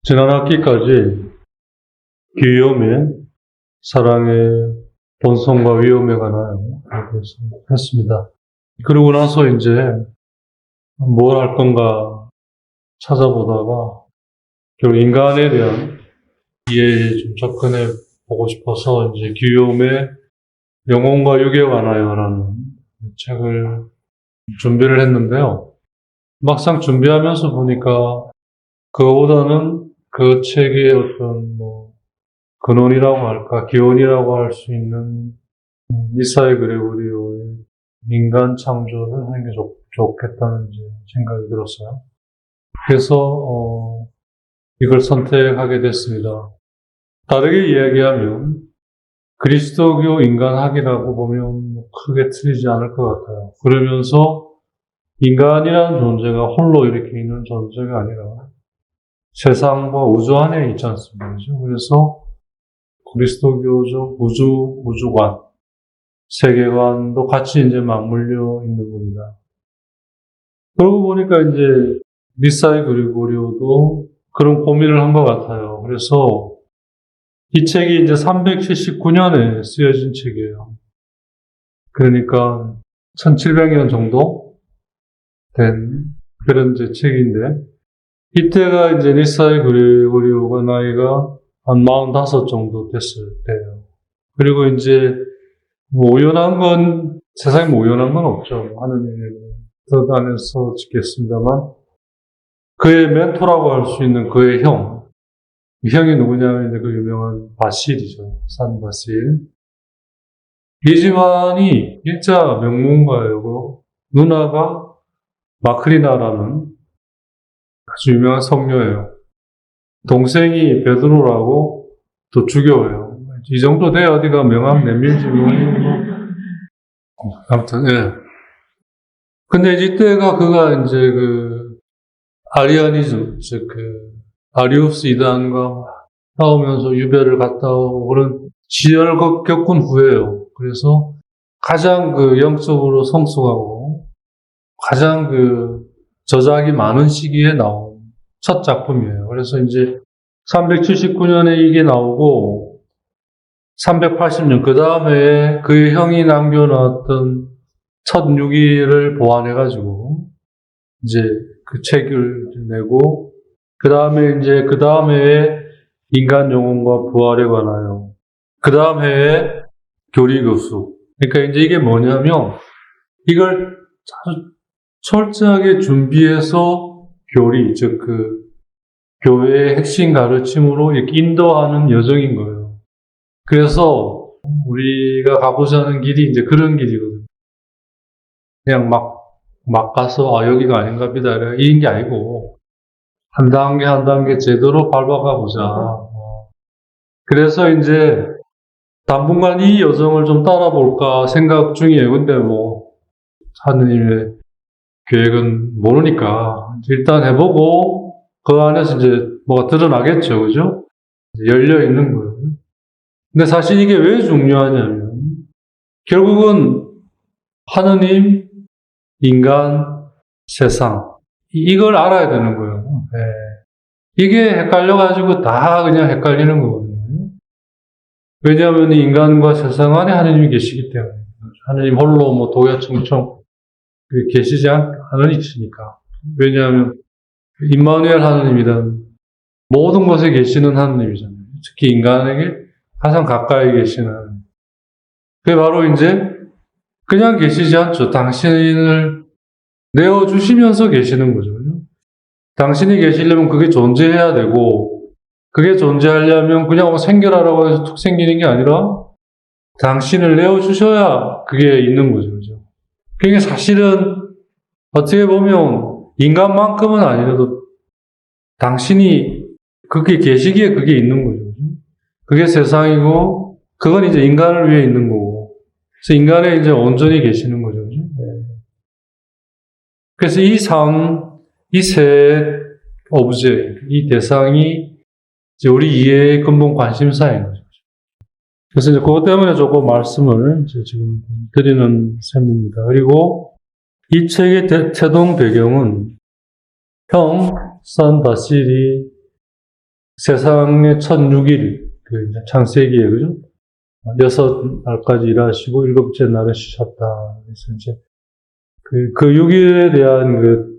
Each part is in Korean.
지난 학기까지 귀여움의 사랑의 본성과 위험에 관하여 했습니다. 그러고 나서 이제 뭘 할 건가 찾아보다가 결국 인간에 대한 이해에 좀 접근해 보고 싶어서 이제 귀여움의 영혼과 육에 관하여라는 책을 준비를 했는데요. 막상 준비하면서 보니까 그거보다는 그 책의 어떤 근원이라고 할까, 기원이라고 할 수 있는 이사야 그레고리오의 인간 창조를 하는 게 좋겠다는 생각이 들었어요. 그래서 이걸 선택하게 됐습니다. 다르게 이야기하면 그리스도교 인간학이라고 보면 크게 틀리지 않을 것 같아요. 그러면서 인간이라는 존재가 홀로 이렇게 있는 존재가 아니라 세상과 우주 안에 있지 않습니까? 그래서 그리스도교적 우주관, 세계관도 같이 이제 맞물려 있는 겁니다. 그러고 보니까 이제 이사야 그레고리오도 그런 고민을 한 것 같아요. 그래서 이 책이 이제 379년에 쓰여진 책이에요. 그러니까 1700년 정도 된 그런 이제 책인데, 이때가 이제 이사야 그레고리오가 나이가 한 45 정도 됐을 때예요. 그리고 이제 우연한 건, 세상에 우연한 건 없죠. 하느님의 뜻 안에서 짓겠습니다만, 그의 멘토라고 할 수 있는 그의 형. 이 형이 누구냐면 이제 그 유명한 바실이죠. 산 바실. 이 집안이 일자 명문가이고, 누나가 마크리나라는 아주 유명한 성녀예요. 동생이 베드로라고 또 주교예요. 이 정도 돼 어디가 명함 내밀지 아무튼 예. 근데 이때가 그가 이제 그 아리아니즘, 즉 그 아리우스 이단과 싸우면서 유배를 갔다 오고 그런 지연을 겪은 후에요. 그래서 가장 그 영적으로 성숙하고 가장 그 저작이 많은 시기에 나온 첫 작품이에요. 그래서 이제 379년에 이게 나오고 380년 그 다음에 그의 형이 남겨놨던 첫 유기를 보완해가지고 이제 그 책을 내고 그 다음 해에 인간 영혼과 부활에 관하여 그 다음 해에 교리교수. 그러니까 이제 이게 뭐냐면 이걸 아주 철저하게 준비해서 교리, 즉 그 교회의 핵심 가르침으로 이렇게 인도하는 여정인 거예요. 그래서 우리가 가고자 하는 길이 이제 그런 길이거든요. 그냥 막 가서, 여기가 아닌가 보다, 이런 게 아니고, 한 단계 한 단계 제대로 밟아가보자. 그래서 이제 당분간 이 여정을 좀 따라볼까 생각 중이에요. 근데 하느님의 계획은 모르니까, 일단 해보고, 그 안에서 이제 뭐가 드러나겠죠. 그죠? 열려 있는 거예요. 근데 사실 이게 왜 중요하냐면, 결국은 하느님, 인간, 세상, 이걸 알아야 되는 거예요. 네. 이게 헷갈려가지고 다 그냥 헷갈리는 거거든요. 왜냐하면 인간과 세상 안에 하느님이 계시기 때문에. 하느님 홀로 독야청청 계시지 않으시니까. 왜냐하면 임마누엘 하느님이란 모든 곳에 계시는 하느님이잖아요. 특히 인간에게 가장 가까이 계시는 하느님. 그게 바로 이제 그냥 계시지 않죠. 당신을 내어주시면서 계시는 거죠. 당신이 계시려면 그게 존재해야 되고, 그게 존재하려면 그냥 생겨라라고 해서 툭 생기는 게 아니라 당신을 내어주셔야 그게 있는 거죠. 그죠? 그게 사실은 어떻게 보면 인간만큼은 아니라도 당신이 그게 계시기에 그게 있는 거죠. 그게 세상이고, 그건 이제 인간을 위해 있는 거고, 그래서 인간에 이제 온전히 계시는 거죠. 그죠? 그래서 이 세 오브제, 이 대상이 이제 우리 이해의 근본 관심사인 거죠. 그래서 이제 그것 때문에 조금 말씀을 지금 드리는 셈입니다. 그리고 이 책의 태동 배경은 형, 산 바실이 세상의 첫 6일, 그 이제 창세기에, 그죠? 6날까지 일하시고 7째 날에 쉬셨다. 그래서 이제 그 6일에 대한 그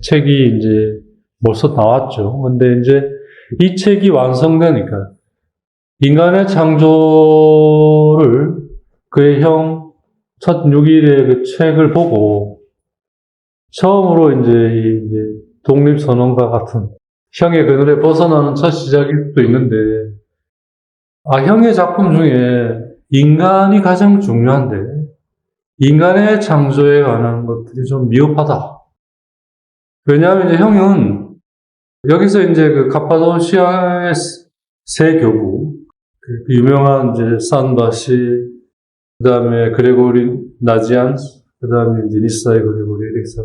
책이 이제 벌써 나왔죠. 근데 이제 이 책이 완성되니까 인간의 창조를 그의 형 첫 6일의 그 책을 보고 처음으로 이제 독립선언과 같은 형의 그늘에 벗어나는 첫 시작일 수도 있는데, 형의 작품 중에 인간이 가장 중요한데 인간의 창조에 관한 것들이 좀 미흡하다. 왜냐하면 이제 형은 여기서 이제 그 카파도시아의 세 교부, 그 유명한 이제 산바시, 그 다음에 그레고리 나지안스, 그 다음에 이제 니사의 그레고리 이렇게 해서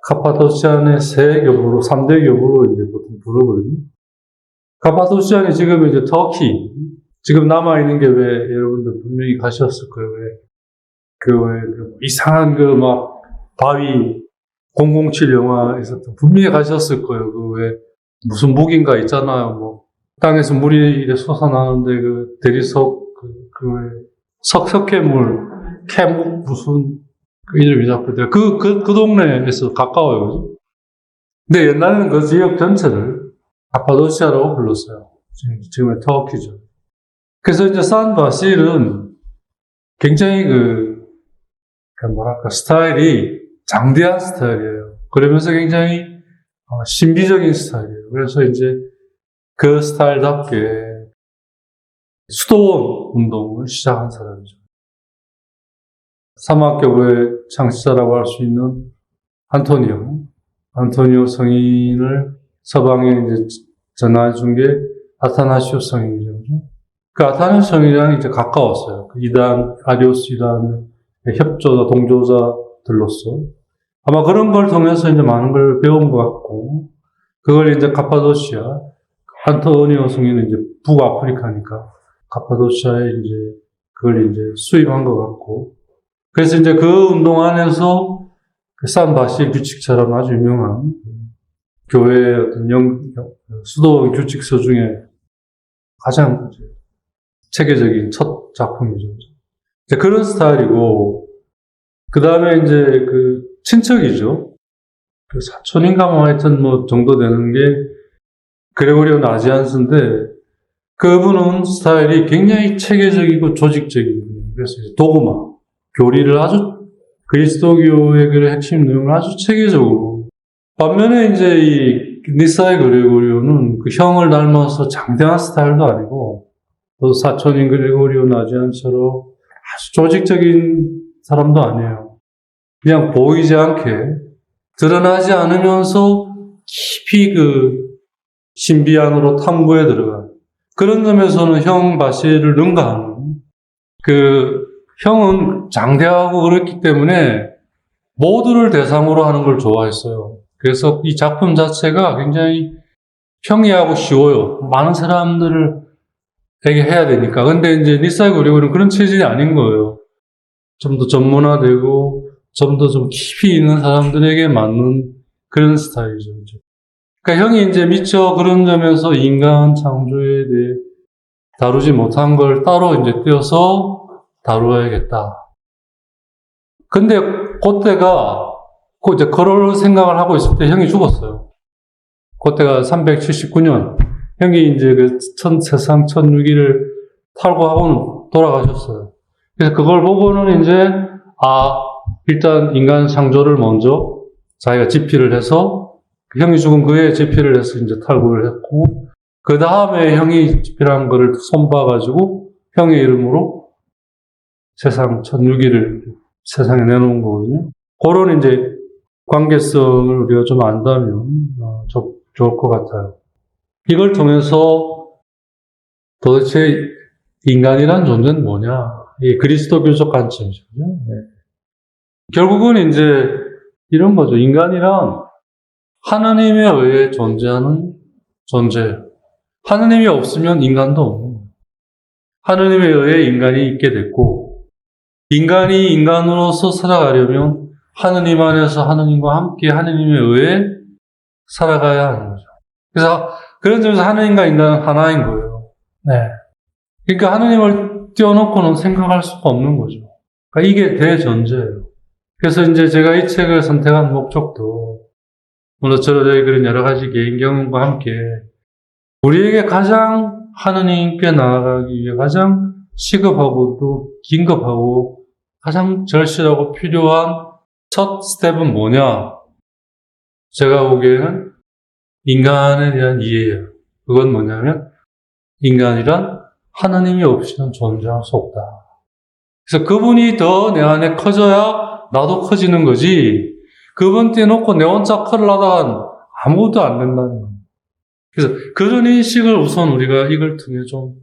카파도시안의 세 교부로, 3대 교부로 이제 보통 부르거든요. 카파도시안이 지금 이제 터키, 지금 남아있는 게 왜 여러분들 분명히 가셨을 거예요. 그 이상한 그 막 바위 007 영화에서 분명히 가셨을 거예요. 그 왜 무슨 무기인가 있잖아요. 뭐 땅에서 물이 이렇게 솟아나는데 그 대리석 그 석회물 캐묵 무슨 그 이름이 자꾸 그 동네에서 가까워요. 그죠? 근데 옛날에는 그 지역 전체를 카파도시아라고 불렀어요. 지금의 터키죠. 그래서 이제 산바실은 굉장히 뭐랄까, 스타일이 장대한 스타일이에요. 그러면서 굉장히 신비적인 스타일이에요. 그래서 이제 그 스타일답게 수도원 운동을 시작한 사람이죠. 사막교부의 창시자라고 할 수 있는 안토니오 성인을 서방에 이제 전해준 게 아타나시오 성인이죠. 그 아타나시오 성인이랑 이제 가까웠어요. 그 아리오스 이단 협조자, 동조자들로서. 아마 그런 걸 통해서 이제 많은 걸 배운 것 같고, 그걸 이제 카파도시아, 안토니오 성인은 이제 북아프리카니까, 카파도시아에 이제 그걸 이제 수입한 것 같고, 그래서 이제 그 운동 안에서 그 산바시 규칙처럼 아주 유명한 교회의 어떤 수도 규칙서 중에 가장 체계적인 첫 작품이죠. 이제 그런 스타일이고, 그 다음에 이제 그 친척이죠. 그 사촌인가 뭐 하여튼 뭐 정도 되는 게 그레고리오 나지안스인데, 그분은 스타일이 굉장히 체계적이고 조직적이고, 그래서 이제 도그마, 교리를 아주 그리스도교의 그 핵심 내용을 아주 체계적으로. 반면에 이제 이 니사의 그레고리오는 그 형을 닮아서 장대한 스타일도 아니고, 또 사촌인 그레고리오 나지안처럼 아주 조직적인 사람도 아니에요. 그냥 보이지 않게 드러나지 않으면서 깊이 그 신비안으로 탐구에 들어간 그런 점에서는 형 바시를 능가하는, 그 형은 장대하고 그렇기 때문에 모두를 대상으로 하는 걸 좋아했어요. 그래서 이 작품 자체가 굉장히 평이하고 쉬워요. 많은 사람들에게 해야 되니까. 근데 이제 니사의 그레고리오는 그런 체질이 아닌 거예요. 좀 더 전문화되고 좀 더 좀 깊이 있는 사람들에게 맞는 그런 스타일이죠. 그러니까 형이 이제 미처 그런 점에서 인간 창조에 대해 다루지 못한 걸 따로 이제 떼어서 다루어야겠다. 근데 그때가 이제 그럴 생각을 하고 있을 때 형이 죽었어요. 그때가 379년. 형이 이제 그 세상 1006일을 탈고하고는 돌아가셨어요. 그래서 그걸 보고는 이제, 일단 인간 창조를 먼저 자기가 집필을 해서, 형이 죽은 그에 집필을 해서 이제 탈구를 했고, 그 다음에 형이 집필한 거를 손봐가지고, 형의 이름으로 세상 1006일을 세상에 내놓은 거거든요. 그런 이제 관계성을 우리가 좀 안다면, 좋을 것 같아요. 이걸 통해서 도대체 인간이란 존재는 뭐냐? 이 그리스도교적 관점이죠. 네. 결국은 이제 이런 거죠. 인간이란 하나님에 의해 존재하는 존재예요. 하나님이 없으면 인간도 없는 거예요. 하나님에 의해 인간이 있게 됐고, 인간이 인간으로서 살아가려면 하나님 안에서 하나님과 함께 하나님에 의해 살아가야 하는 거죠. 그래서 그런 점에서 하느님과 인간은 하나인 거예요. 네. 그러니까 하느님을 띄워놓고는 생각할 수가 없는 거죠. 그러니까 이게 대전제예요. 그래서 이제 제가 이 책을 선택한 목적도, 물론 저의 그런 여러 가지 개인 경험과 함께 우리에게 가장 하느님께 나아가기 위해 가장 시급하고 또 긴급하고 가장 절실하고 필요한 첫 스텝은 뭐냐? 제가 보기에는 인간에 대한 이해예요. 그건 뭐냐면 인간이란 하나님이 없이는 존재할 수 없다. 그래서 그분이 더 내 안에 커져야 나도 커지는 거지, 그분 떼놓고 내 혼자 커려다간 아무것도 안 된다는 거예요. 그래서 그런 인식을 우선 우리가 이걸 통해 좀,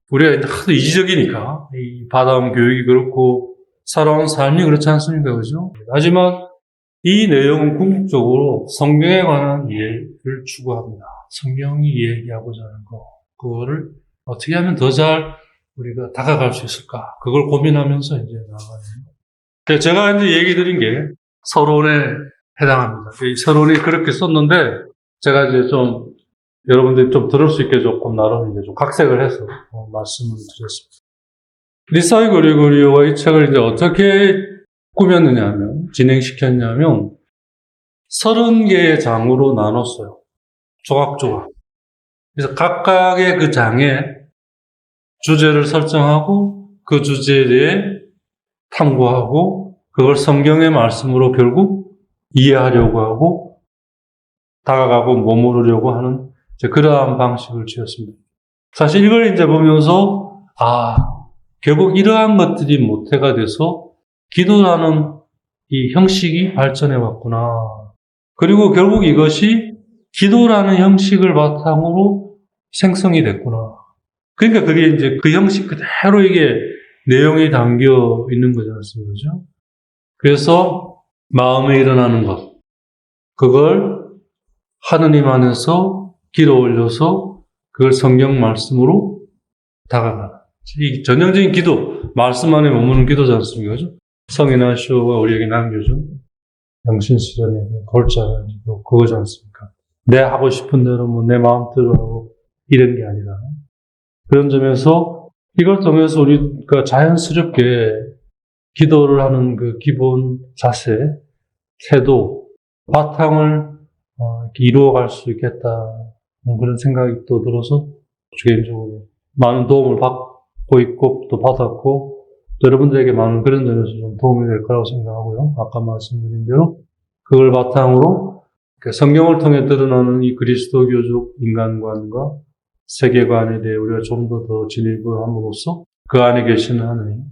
우리가 하도 이지적이니까, 이 받아온 교육이 그렇고 살아온 삶이 그렇지 않습니까? 그죠? 하지만 이 내용은 궁극적으로 성경에 관한 이해를 추구합니다. 성경이 이야기하고자 하는 거, 그거를 어떻게 하면 더 잘 우리가 다가갈 수 있을까? 그걸 고민하면서 이제 나가요. 제가 이제 얘기 드린 게 서론에 해당합니다. 이 서론이 그렇게 썼는데, 제가 이제 좀, 여러분들이 좀 들을 수 있게 조금 나름 이제 좀 각색을 해서 말씀을 드렸습니다. 리사이 그리고리오가 이 책을 이제 어떻게 꾸몄느냐 하면, 진행시켰냐면, 30개의 장으로 나눴어요. 조각조각. 그래서 각각의 그 장에 주제를 설정하고 그 주제에 대해 탐구하고 그걸 성경의 말씀으로 결국 이해하려고 하고 다가가고 머무르려고 하는 그러한 방식을 취했습니다. 사실 이걸 이제 보면서 결국 이러한 것들이 모태가 돼서 기도라는 이 형식이 발전해 왔구나. 그리고 결국 이것이 기도라는 형식을 바탕으로 생성이 됐구나. 그러니까 그게 이제 그 형식 그대로 이게 내용이 담겨 있는 거지 않습니까? 그죠? 그래서 마음에 일어나는 것, 그걸 하느님 안에서 기도 올려서 그걸 성경 말씀으로 다가가는. 이 전형적인 기도, 말씀 안에 머무는 기도지 않습니까? 그죠? 성인하시오가 우리에게 남겨준 영신수련의 골자가 그거지 않습니까? 내 하고 싶은 대로 내 마음대로 하고 이런 게 아니라, 그런 점에서 이걸 통해서 우리가 자연스럽게 기도를 하는 그 기본 자세, 태도, 바탕을 이렇게 이루어갈 수 있겠다, 그런 생각이 또 들어서 개인적으로 많은 도움을 받고 있고 또 받았고 또 여러분들에게 많은 그런 점에서 좀 도움이 될 거라고 생각하고요. 아까 말씀드린 대로 그걸 바탕으로 성경을 통해 드러나는 이 그리스도교적 인간관과 세계관에 대해 우리가 좀 더 진입을 함으로써 그 안에 계시는 하느님,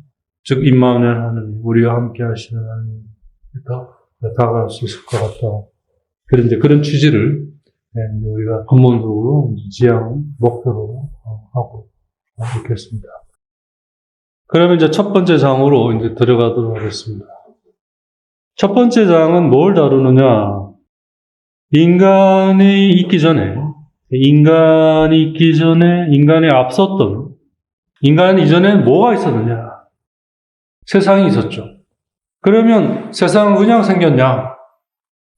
즉 임마누엘 하느님, 우리와 함께 하시는 하느님과 다가갈 수 있을 것 같다. 그런 취지를 우리가 근본적으로 지향 목표로 하고 있겠습니다. 그러면 이제 첫 번째 장으로 이제 들어가도록 하겠습니다. 첫 번째 장은 뭘 다루느냐? 인간이 있기 전에, 인간에 앞섰던, 인간 이전에 뭐가 있었느냐? 세상이 있었죠. 그러면 세상은 그냥 생겼냐?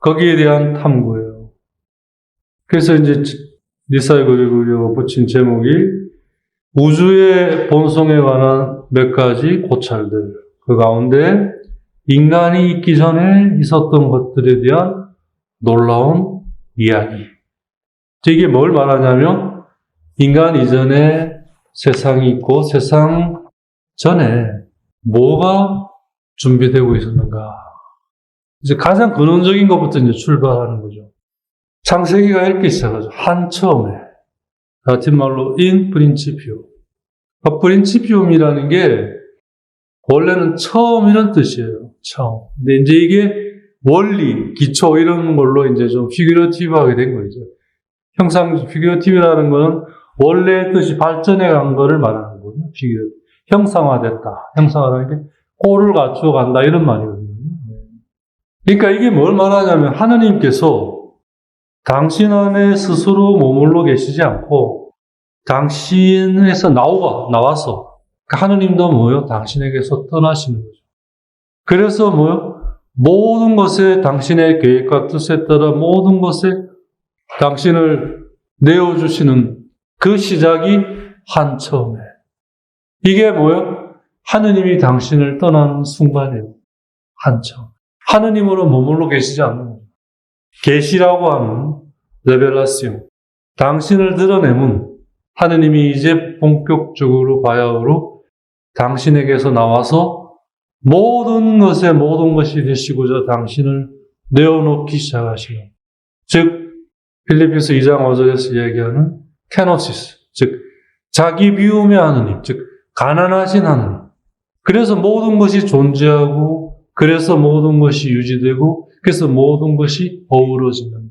거기에 대한 탐구예요. 그래서 이제 리사이 그리고리오가 붙인 제목이 우주의 본성에 관한 몇 가지 고찰들, 그 가운데 인간이 있기 전에 있었던 것들에 대한 놀라운 이야기. 이게 뭘 말하냐면 인간 이전에 세상이 있고 세상 전에 뭐가 준비되고 있었는가. 이제 가장 근원적인 것부터 이제 출발하는 거죠. 창세기가 이렇게 시작하죠. 한 처음에. 라틴 말로 in principio. principium이라는 게 원래는 처음 이런 뜻이에요. 처음. 근데 이제 이게 원리, 기초 이런 걸로 이제 좀 피규러티브하게 된 거죠. 피규러티브라는 거는 원래의 뜻이 발전해 간 거를 말하는 거거든요. 형상화됐다. 형상화라는 게 꼴을 갖추어 간다 이런 말이거든요. 그러니까 이게 뭘 말하냐면 하느님께서 당신 안에 스스로 머물러 계시지 않고 당신에서 나와서 하느님도 뭐요? 당신에게서 떠나시는 거죠. 그래서 뭐요? 모든 것에 당신의 계획과 뜻에 따라 모든 것에 당신을 내어주시는 그 시작이 한처음에. 이게 뭐예요? 하느님이 당신을 떠나는 순간이에요. 한처음. 하느님으로 머물러 계시지 않는 거예요. 계시라고 하는 레벨라시온. 당신을 드러내면 하느님이 이제 본격적으로 바야흐로 당신에게서 나와서 모든 것이 되시고자 당신을 내어놓기 시작하시는. 즉 필리피스 2장 5절에서 얘기하는 케노시스, 즉 자기 비움의 하느님, 즉 가난하신 하느님. 그래서 모든 것이 존재하고, 그래서 모든 것이 유지되고, 그래서 모든 것이 어우러지는.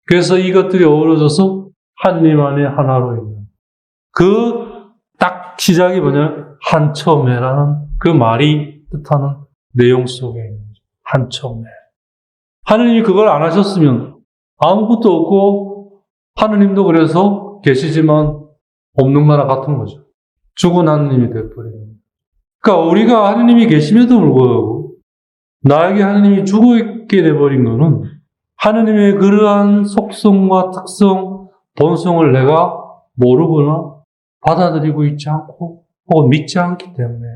그래서 이것들이 어우러져서 하느님 안에 하나로 있는. 그 딱 시작이 뭐냐? 한처음에라는 그 말이 뜻하는 내용 속에 있는 거죠. 한처음에. 하느님이 그걸 안 하셨으면 아무것도 없고, 하느님도 그래서 계시지만 없는 거나 같은 거죠. 죽은 하느님이 되어버리는 거예요. 그러니까 우리가 하느님이 계심에도 불구하고 나에게 하느님이 죽어있게 돼버린 거는 하느님의 그러한 속성과 특성, 본성을 내가 모르거나 받아들이고 있지 않고 혹은 믿지 않기 때문에,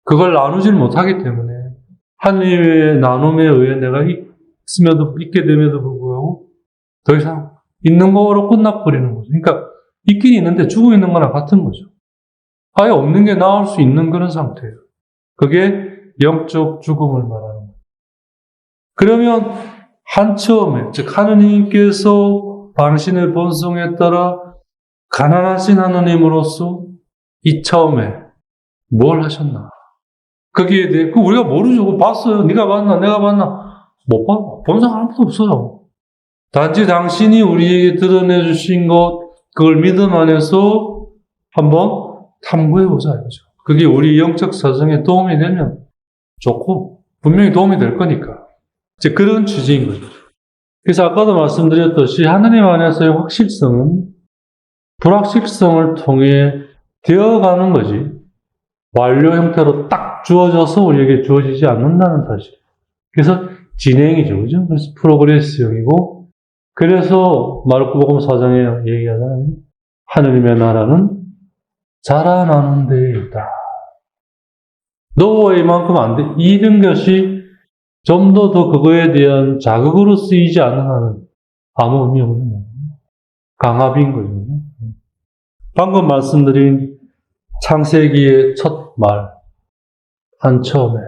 그걸 나누질 못하기 때문에 하느님의 나눔에 의해 내가 있게 됨에도 불구하고 더 이상 있는 거로 끝나버리는 거죠. 그러니까 있긴 있는데 죽어 있는 거나 같은 거죠. 아예 없는 게 나을 수 있는 그런 상태예요. 그게 영적 죽음을 말하는 거예요. 그러면 한처음에, 즉 하느님께서 당신의 본성에 따라 가난하신 하느님으로서 이 처음에 뭘 하셨나? 거기에 대해 우리가 모르죠. 봤어요. 네가 봤나? 내가 봤나? 못 봐. 본 사람 아무도 없어요. 단지 당신이 우리에게 드러내 주신 것, 그걸 믿음 안에서 한번 탐구해보자 이거죠. 그게 우리 영적 사정에 도움이 되면 좋고, 분명히 도움이 될 거니까. 이제 그런 취지인 거죠. 그래서 아까도 말씀드렸듯이 하느님 안에서의 확실성은 불확실성을 통해 되어가는 거지, 완료 형태로 딱 주어져서 우리에게 주어지지 않는다는 사실. 그래서 진행이죠. 그죠? 그래서 프로그레스형이고, 그래서 마르코복음 4장에 얘기하잖아요. 하느님의 나라는 자라나는 데에 있다. 너와 이만큼 안 돼. 이런 것이 좀 더 그거에 대한 자극으로 쓰이지 않는 한은 아무 의미 없는 거예요. 강압인 거죠. 방금 말씀드린 창세기의 첫 말, 한처음에.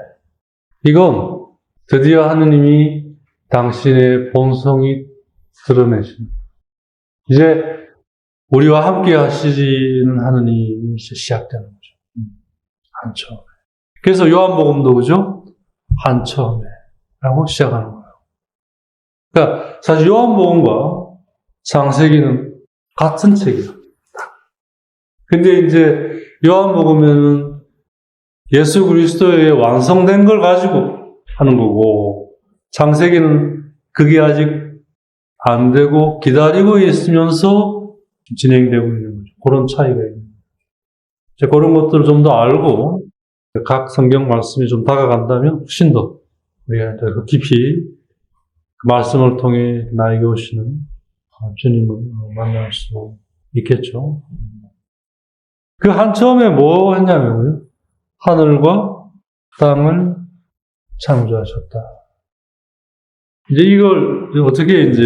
이건 드디어 하느님이 당신의 본성이 드러내신, 이제 우리와 함께 하시는 하느님이 시작되는 거죠. 한처음에. 그래서 요한복음도 그죠? 한처음에라고 시작하는 거예요. 그러니까 사실 요한복음과 창세기는 같은 책이에요. 근데 이제 요한복음에는 예수 그리스도의 완성된 걸 가지고 하는 거고, 창세기는 그게 아직 안 되고 기다리고 있으면서 진행되고 있는 거죠. 그런 차이가 있는 거죠. 그런 것들을 좀 더 알고 각 성경 말씀이 좀 다가간다면 훨씬 더 우리가 더 깊이 그 말씀을 통해 나에게 오시는 주님을 만날 수 있겠죠. 그 한처음에 뭐 했냐면요, 하늘과 땅을 창조하셨다. 이제 이걸 어떻게 이제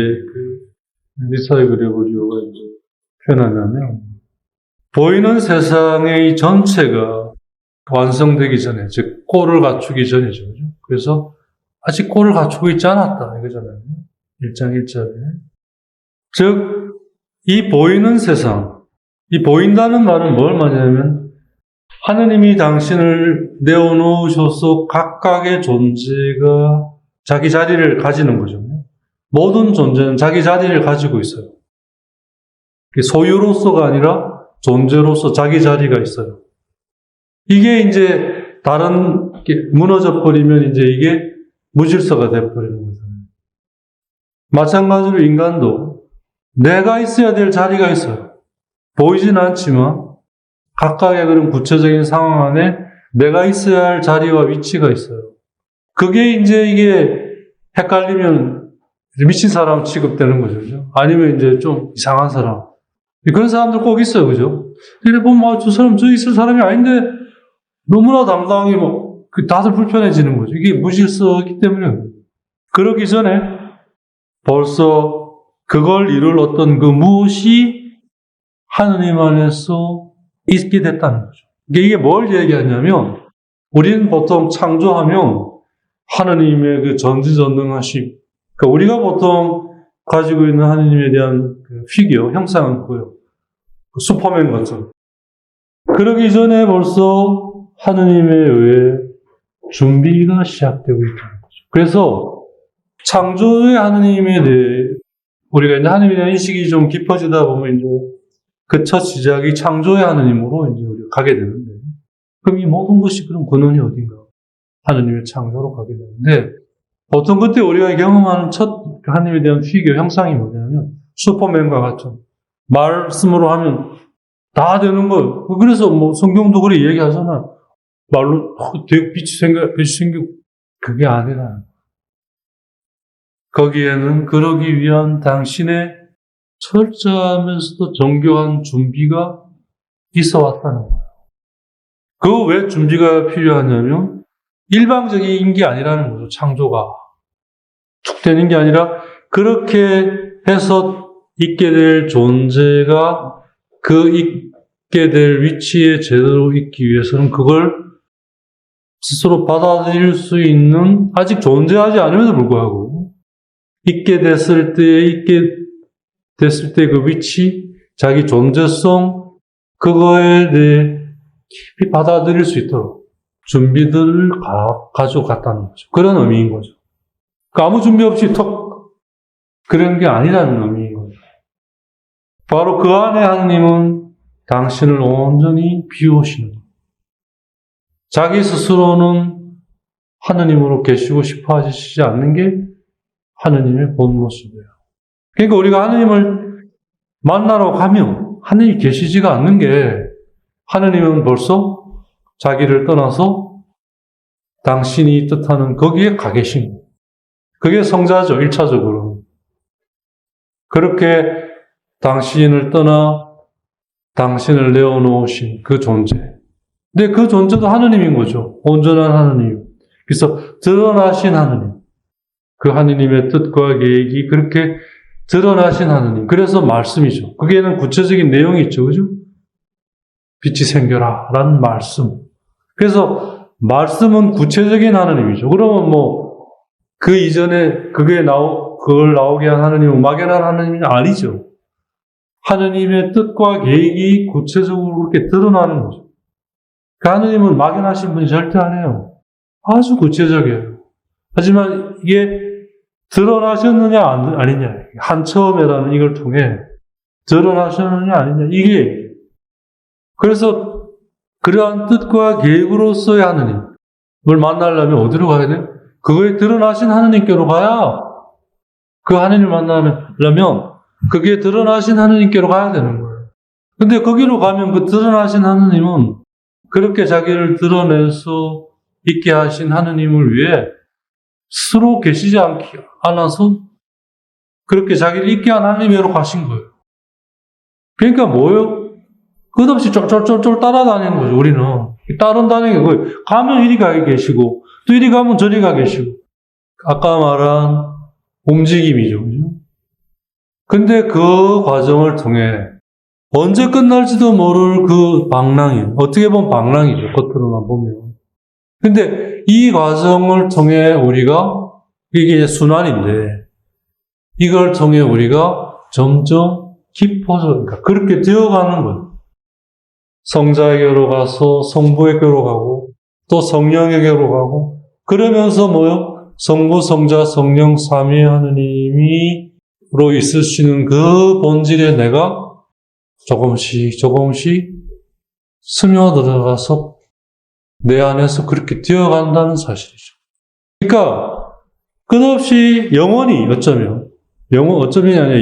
리사의 그레고리오가 이제 표현하냐면, 보이는 세상의 이 전체가 완성되기 전에, 즉 꼴을 갖추기 전이죠. 그죠? 그래서 아직 꼴을 갖추고 있지 않았다 이거잖아요. 1장 1절에. 즉 이 보이는 세상, 이 보인다는 말은 뭘 말하냐면, 하느님이 당신을 내어놓으셔서 각각의 존재가 자기 자리를 가지는 거죠. 모든 존재는 자기 자리를 가지고 있어요. 소유로서가 아니라 존재로서 자기 자리가 있어요. 이게 이제 다른 무너져 버리면 이제 이게 무질서가 돼 버리는 거잖아요. 마찬가지로 인간도 내가 있어야 될 자리가 있어요. 보이진 않지만 각각의 그런 구체적인 상황 안에 내가 있어야 할 자리와 위치가 있어요. 그게 이제 이게 헷갈리면 미친 사람 취급되는 거죠. 아니면 이제 좀 이상한 사람, 그런 사람들 꼭 있어요, 그죠? 이래 보면, 저 사람 저 있을 사람이 아닌데, 너무나 당당하게 다들 불편해지는 거죠. 이게 무질서이기 때문에. 그러기 전에 벌써 그걸 이룰 어떤 그 무엇이 하느님 안에서 있게 됐다는 거죠. 이게 뭘 얘기하냐면, 우리는 보통 창조하면 하느님의 그 전지전능하심, 그러니까 우리가 보통 가지고 있는 하느님에 대한 그 피규어, 형상은 그거예요. 슈퍼맨 같은. 그러기 전에 벌써 하느님에 의해 준비가 시작되고 있다는 거죠. 그래서 창조의 하느님에 대해 우리가 이제 하느님에 대한 인식이 좀 깊어지다 보면 이제 그 첫 시작이 창조의 하느님으로 이제 우리가 가게 되는데, 그럼 이 모든 것이 그럼 근원이 어딘가? 하느님의 창조로 가게 되는데, 보통 그때 우리가 경험하는 첫 하느님에 대한 피규어 형상이 뭐냐면 슈퍼맨과 같은, 말씀으로 하면 다 되는 거예요. 그래서 뭐 성경도 그렇게 얘기하잖아. 말로 빛이 생기고, 그게 아니라 거기에는 그러기 위한 당신의 철저하면서도 정교한 준비가 있어 왔다는 거예요. 그 왜 준비가 필요하냐면 일방적인 게 아니라는 거죠. 창조가 툭 되는 게 아니라 그렇게 해서 있게 될 존재가 그 있게 될 위치에 제대로 있기 위해서는 그걸 스스로 받아들일 수 있는, 아직 존재하지 않음에도 불구하고 있게 됐을 때 그 위치, 자기 존재성, 그거에 대해 깊이 받아들일 수 있도록 준비들을 가져갔다는 거죠. 그런 의미인 거죠. 아무 준비 없이 그런 게 아니라는 의미인 거죠. 바로 그 안에 하느님은 당신을 온전히 비우시는 거예요. 자기 스스로는 하느님으로 계시고 싶어 하시지 않는 게 하느님의 본 모습이에요. 그러니까 우리가 하느님을 만나러 가면 하느님이 계시지가 않는 게, 하느님은 벌써 자기를 떠나서 당신이 뜻하는 거기에 가 계신 거예요. 그게 성자죠, 1차적으로. 그렇게 당신을 떠나 당신을 내어놓으신 그 존재. 근데 그 존재도 하느님인 거죠. 온전한 하느님. 그래서 드러나신 하느님. 그 하느님의 뜻과 계획이 그렇게 드러나신 하느님. 그래서 말씀이죠. 거기에는 구체적인 내용이 있죠. 그죠? 빛이 생겨라 라는 말씀. 그래서 말씀은 구체적인 하느님이죠. 그러면 그 이전에 그걸 나오게 한 하느님은 막연한 하느님이 아니죠. 하느님의 뜻과 계획이 구체적으로 그렇게 드러나는 거죠. 그 하느님은 막연하신 분이 절대 아니에요. 아주 구체적이에요. 하지만 이게 드러나셨느냐 아니냐, 한처음에라는 이걸 통해 드러나셨느냐 아니냐, 이게. 그래서 그러한 뜻과 계획으로서의 하느님을 만나려면 어디로 가야 돼? 그거에 드러나신 하느님께로 가야, 그 하느님을 만나려면 그게 드러나신 하느님께로 가야 되는 거예요. 근데 거기로 가면 그 드러나신 하느님은 그렇게 자기를 드러내서 있게 하신 하느님을 위해 스스로 계시지 않아서 그렇게 자기를 있게 한 하느님으로 가신 거예요. 그러니까 뭐예요? 끝없이 쫄쫄쫄쫄 따라다니는 거죠, 우리는. 따른다는 게 뭐예요? 가면 이리 가 계시고, 또 이리 가면 저리 가 계시고. 아까 말한 움직임이죠, 그죠? 근데 그 과정을 통해 언제 끝날지도 모를 그 방랑이, 어떻게 보면 방랑이죠, 겉으로만 보면. 근데 이 과정을 통해 우리가, 이게 순환인데, 이걸 통해 우리가 점점 깊어져, 그러니까 그렇게 되어가는 거예요. 성자에게로 가서 성부에게로 가고, 또 성령에게로 가고, 그러면서 뭐요? 성부, 성자, 성령, 삼위 하느님이로 있으시는 그 본질에 내가 조금씩 스며들어가서 내 안에서 그렇게 되어간다는 사실이죠. 그러니까 끝없이 영원히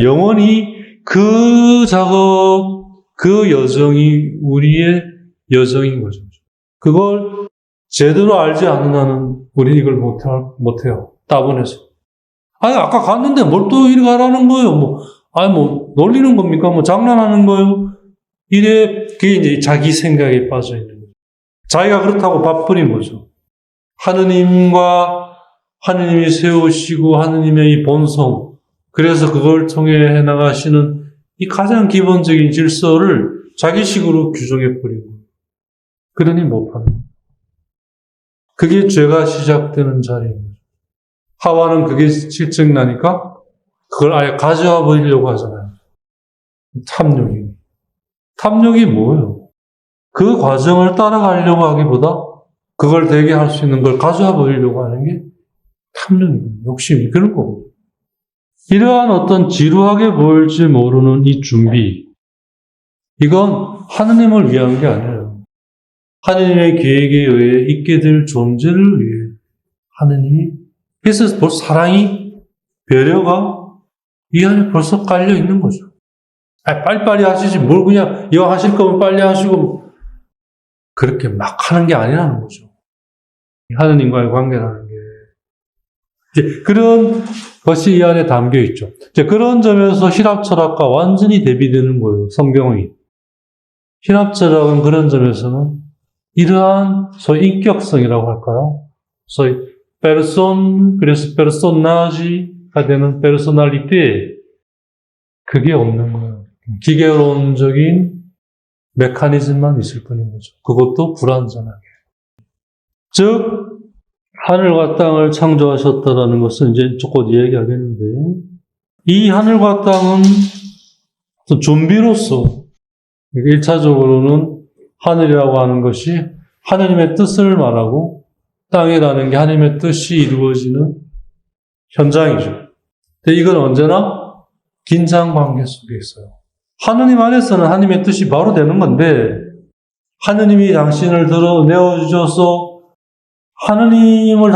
영원히 그 작업, 그 여정이 우리의 여정인 거죠. 그걸 제대로 알지 않는 한은 우리는 이걸 못해요. 따분해서. 아니, 아까 갔는데 뭘 또 이리 가라는 거예요. 아니, 뭐, 놀리는 겁니까? 뭐, 장난하는 거요? 이래, 그게 이제 자기 생각에 빠져 있는 거죠. 자기가 그렇다고 바쁘린 거죠. 하느님이 세우시고, 하느님의 이 본성, 그래서 그걸 통해 해나가시는 이 가장 기본적인 질서를 자기식으로 규정해버린 거예요. 그러니 못하는 거예요. 그게 죄가 시작되는 자리인 거죠. 하와는 그게 실증나니까 그걸 아예 가져와 버리려고 하잖아요. 탐욕이. 탐욕이 뭐예요? 그 과정을 따라가려고 하기보다 그걸 되게 할 수 있는 걸 가져와 버리려고 하는 게 탐욕이에요. 욕심이. 그런 거고. 이러한 어떤 지루하게 보일지 모르는 이 준비, 이건 하느님을 위한 게 아니에요. 하느님의 계획에 의해 있게 될 존재를 위해 하느님이, 그래서 벌써 사랑이, 배려가 이 안에 벌써 깔려 있는 거죠. 빨리빨리 하시지, 뭘 그냥 이왕 하실 거면 빨리 하시고, 그렇게 막 하는 게 아니라는 거죠. 하느님과의 관계라는 게. 이제 그런 것이 이 안에 담겨 있죠. 이제 그런 점에서 신학 철학과 완전히 대비되는 거예요, 성경이. 신학 철학은 그런 점에서는 이러한 소위 인격성이라고 할까요? 소위 그래서 페르소나지가 되는 페르소날리티, 그게 없는 거예요. 기계론적인 메커니즘만 있을 뿐인 거죠. 그것도 불완전하게. 즉, 하늘과 땅을 창조하셨다라는 것은 이제 곧 이야기하겠는데, 이 하늘과 땅은 좀비로서, 1차적으로는 하늘이라고 하는 것이 하느님의 뜻을 말하고, 땅이라는 게 하느님의 뜻이 이루어지는 현장이죠. 근데 이건 언제나 긴장 관계 속에 있어요. 하느님 안에서는 하느님의 뜻이 바로 되는 건데, 하느님이 당신을 내어주셔서 하느님을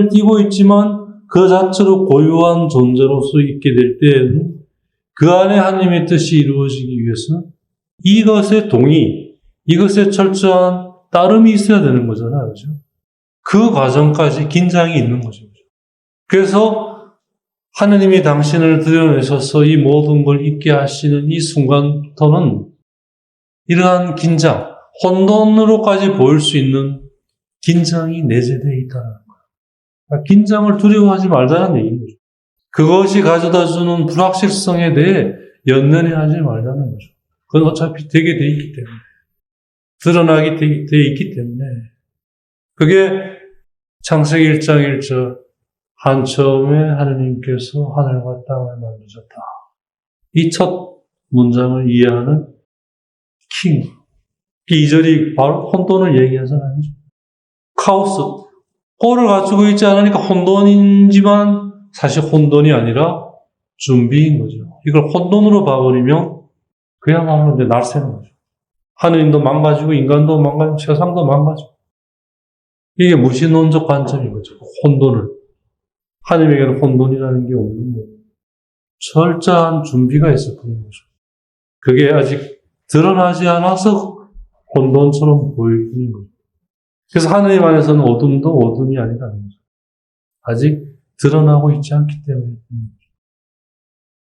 띠고 있지만 그 자체로 고유한 존재로서 있게 될 때에는 그 안에 하느님의 뜻이 이루어지기 위해서는 이것의 동의, 이것에 철저한 따름이 있어야 되는 거잖아요. 그죠? 그 과정까지 긴장이 있는 거죠. 그래서 하느님이 당신을 드러내셔서 이 모든 걸 있게 하시는 이 순간부터는 이러한 긴장, 혼돈으로까지 보일 수 있는 긴장이 내재되어 있다는 거예요. 그러니까 긴장을 두려워하지 말자는 얘기인 거죠. 그것이 가져다주는 불확실성에 대해 연연해하지 말자는 거죠. 그건 어차피 되게 돼 있기 때문에. 드러나게 돼 있기 때문에. 그게 창세기 1장 1절, 한 처음에 하느님께서 하늘과 땅을 만드셨다. 이 첫 문장을 이해하는 킹. 2절이 바로 혼돈을 얘기하잖아요. 카오스. 꼴을 갖추고 있지 않으니까 혼돈이지만 사실 혼돈이 아니라 준비인 거죠. 이걸 혼돈으로 봐버리면 그야말로 이제 날새는 거죠. 하느님도 망가지고 인간도 망가지고 세상도 망가지고. 이게 무신론적 관점인 거죠. 혼돈을. 하느님에게는 혼돈이라는 게 없는 거예요. 철저한 준비가 있을 뿐인 거죠. 그게 아직 드러나지 않아서 혼돈처럼 보일 뿐인 거죠. 그래서 하느님 안에서는 어둠도 어둠이 아니라는 거죠. 아직 드러나고 있지 않기 때문에.